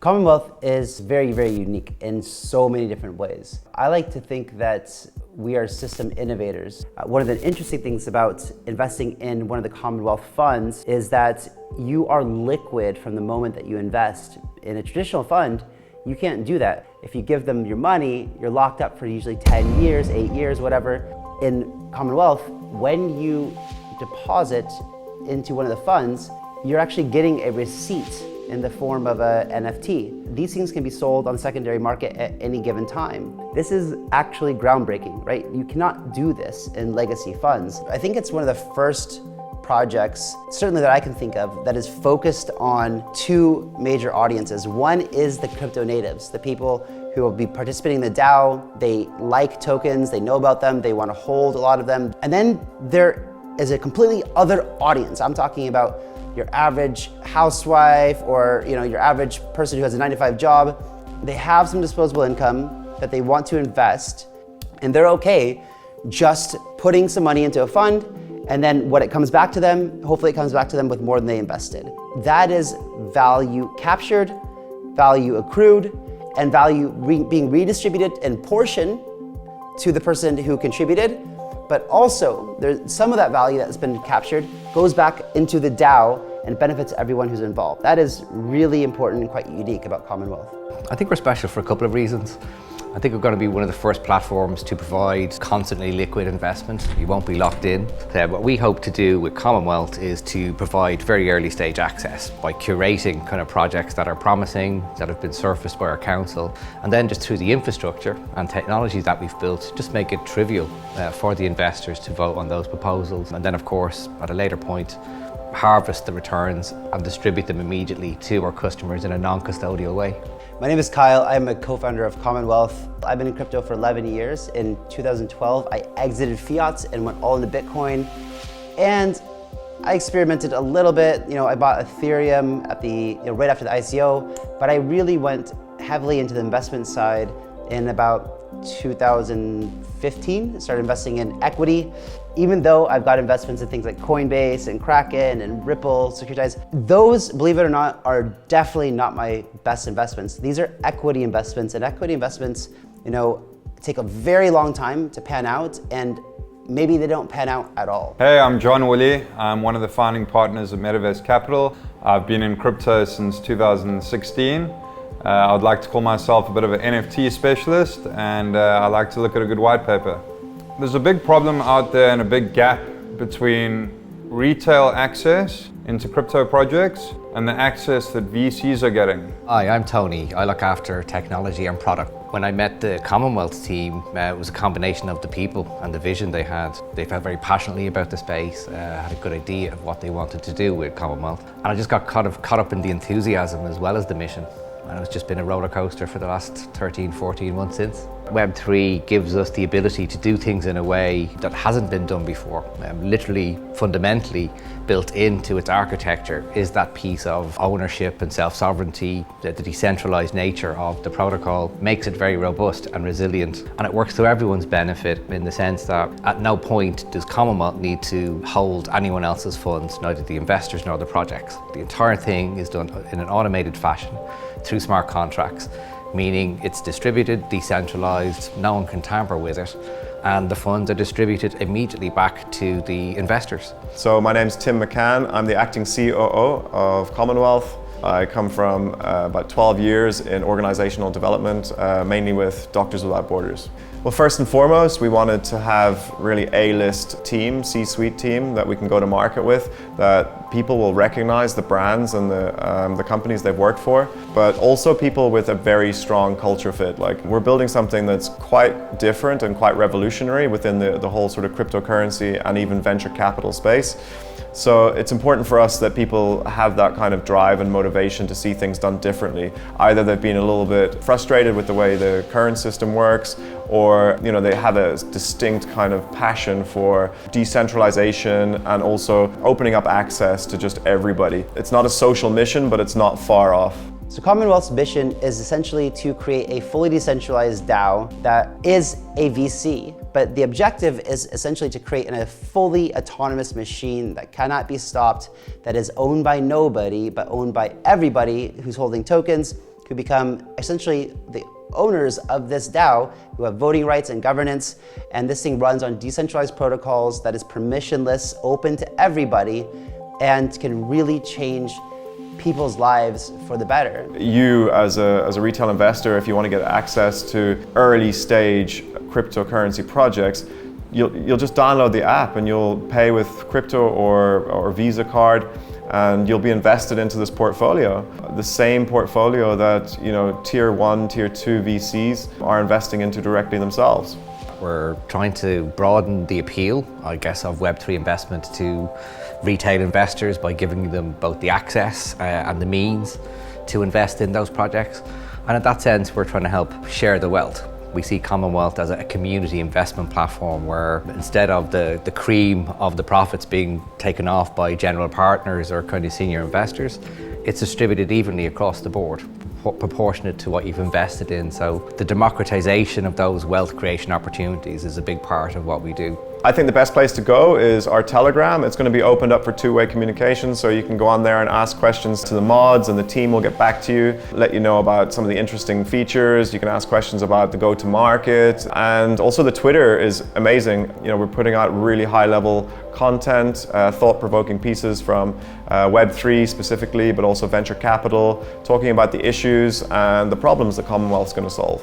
Commonwealth is very, very unique in so many different ways. I like to think that we are system innovators. One of the interesting things about investing in one of the Commonwealth funds is that you are liquid from the moment that you invest. In a traditional fund, you can't do that. If you give them your money, you're locked up for usually 10 years, 8 years, whatever. In Commonwealth, when you deposit into one of the funds, you're actually getting a receipt in the form of a NFT. These things can be sold on the secondary market at any given time. This is actually groundbreaking, right? You cannot do this in legacy funds. I think it's one of the first projects, certainly that I can think of, that is focused on two major audiences. One is the crypto natives, the people who will be participating in the DAO. They like tokens, they know about them, they want to hold a lot of them. And then there is a completely other audience. I'm talking about your average housewife or your average person who has a 9-to-5 job. They have some disposable income that they want to invest, and they're okay just putting some money into a fund, and then when it comes back to them, hopefully it comes back to them with more than they invested. That is value captured, value accrued, and value being redistributed in portion to the person who contributed. But also, there's some of that value that's been captured goes back into the DAO and benefits everyone who's involved. That is really important and quite unique about Commonwealth. I think we're special for a couple of reasons. I think we're going to be one of the first platforms to provide constantly liquid investment. You won't be locked in. What we hope to do with Commonwealth is to provide very early stage access by curating kind of projects that are promising, that have been surfaced by our council, and then just through the infrastructure and technologies that we've built, just make it trivial for the investors to vote on those proposals. And then of course, at a later point, harvest the returns and distribute them immediately to our customers in a non-custodial way. My name is Kyle. I'm a co-founder of Commonwealth. I've been in crypto for 11 years. In 2012, I exited fiat and went all into Bitcoin. And I experimented a little bit. I bought Ethereum at right after the ICO, but I really went heavily into the investment side in about 2015, started investing in equity. Even though I've got investments in things like Coinbase and Kraken and Ripple, Securitize, those, believe it or not, are definitely not my best investments. These are equity investments, and equity investments, take a very long time to pan out, and maybe they don't pan out at all. Hey, I'm John Woolley. I'm one of the founding partners of Metaverse Capital. I've been in crypto since 2016. I would like to call myself a bit of an NFT specialist, and I like to look at a good white paper. There's a big problem out there and a big gap between retail access into crypto projects and the access that VCs are getting. Hi, I'm Tony. I look after technology and product. When I met the Commonwealth team, it was a combination of the people and the vision they had. They felt very passionately about the space, had a good idea of what they wanted to do with Commonwealth. And I just got caught up in the enthusiasm as well as the mission. And it's just been a roller coaster for the last 13, 14 months since. Web3 gives us the ability to do things in a way that hasn't been done before. Literally, fundamentally built into its architecture is that piece of ownership and self-sovereignty. The decentralized nature of the protocol makes it very robust and resilient. And it works to everyone's benefit in the sense that at no point does Commonwealth need to hold anyone else's funds, neither the investors nor the projects. The entire thing is done in an automated fashion through smart contracts, meaning it's distributed, decentralized, no one can tamper with it, and the funds are distributed immediately back to the investors. So my name's Tim McCann. I'm the acting COO of Commonwealth. I come from about 12 years in organizational development, mainly with Doctors Without Borders. Well, first and foremost, we wanted to have really A-list team, C-suite team that we can go to market with, that people will recognize the brands and the companies they've worked for, but also people with a very strong culture fit. Like, we're building something that's quite different and quite revolutionary within the whole sort of cryptocurrency and even venture capital space. So it's important for us that people have that kind of drive and motivation to see things done differently. Either they've been a little bit frustrated with the way the current system works, or they have a distinct kind of passion for decentralization and also opening up access to just everybody. It's not a social mission, but it's not far off. So Commonwealth's mission is essentially to create a fully decentralized DAO that is a VC, but the objective is essentially to create a fully autonomous machine that cannot be stopped, that is owned by nobody, but owned by everybody who's holding tokens, who become essentially the owners of this DAO, who have voting rights and governance, and this thing runs on decentralized protocols that is permissionless, open to everybody, and can really change people's lives for the better. You as a retail investor, if you want to get access to early stage cryptocurrency projects, you'll just download the app and you'll pay with crypto or Visa card, and you'll be invested into this portfolio. The same portfolio that tier 1, tier 2 VCs are investing into directly themselves. We're trying to broaden the appeal, I guess, of Web3 investment to retail investors by giving them both the access and the means to invest in those projects. And in that sense, we're trying to help share the wealth. We see Commonwealth as a community investment platform where instead of the cream of the profits being taken off by general partners or kind of senior investors, it's distributed evenly across the board, proportionate to what you've invested in. So the democratization of those wealth creation opportunities is a big part of what we do. I think the best place to go is our Telegram. It's going to be opened up for two-way communication, so you can go on there and ask questions to the mods, and the team will get back to you, let you know about some of the interesting features. You can ask questions about the go-to-market, and also the Twitter is amazing. We're putting out really high-level content, thought-provoking pieces from Web3 specifically, but also venture capital, talking about the issues and the problems that Commonwealth's going to solve.